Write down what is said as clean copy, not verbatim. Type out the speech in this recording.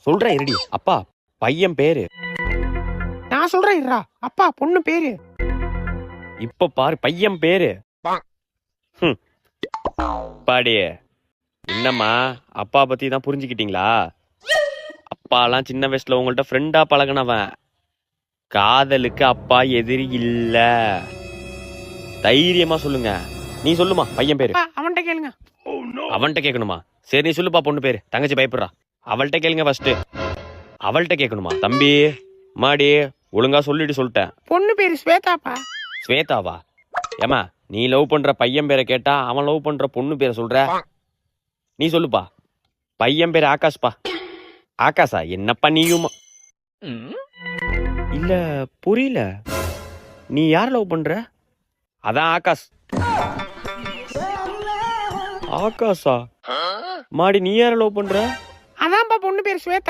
சொல்றேன் இருடி. அப்பா பையன் பேரு. நான் சொல்றேன் இருடா. அப்பா பொண்ணு பேரு. இப்ப பாரு பையன் பேரு. பாடி என்னம்மா அப்பா பத்தி தான் புரிஞ்சுக்கிட்டீங்களா? அப்பாலாம் சின்ன வயசுல உங்கள்ட்ட ஃப்ரெண்டா பழகினவன். காதலுக்கு அப்பா எதிரி இல்ல. தைரியமா சொல்லுங்க. நீ சொல்லுமா பையன் பேரு. அவன்கிட்ட கேளுங்க. அவன்கிட்ட கேட்கணுமா? சரி நீ சொல்லுப்பா பொண்ணு பேரு. தங்கச்சி பயப்படுறா. அவள்கிட்ட கேளுங்க ஃபர்ஸ்ட். அவள்கிட்ட கேட்கணுமா? தம்பி மாடி ஒழுங்கா சொல்லிட்டு சொல்லிட்டேன். பொண்ணு பேரு ஸ்வேதாப்பா. ஸ்வேதாவா? ஏமா நீ லவ் பண்ற பையன் பேரை கேட்டா அவன் லவ் பண்ற பொண்ணு பேரை சொல்ற. நீ சொல்லுப்பா. பையன் பேரு ஆகாஷ்பா. ஆகாஷா? என்னப்பா நீயும்? இல்ல புரியல. நீ யார் லவ் பண்ற? அதான் ஆகாஷ். ஆகாஷா? மாடி நீ யார லவ் பண்ற? அதான்ப்பா பொண்ணு பேரு ஸ்வேதா.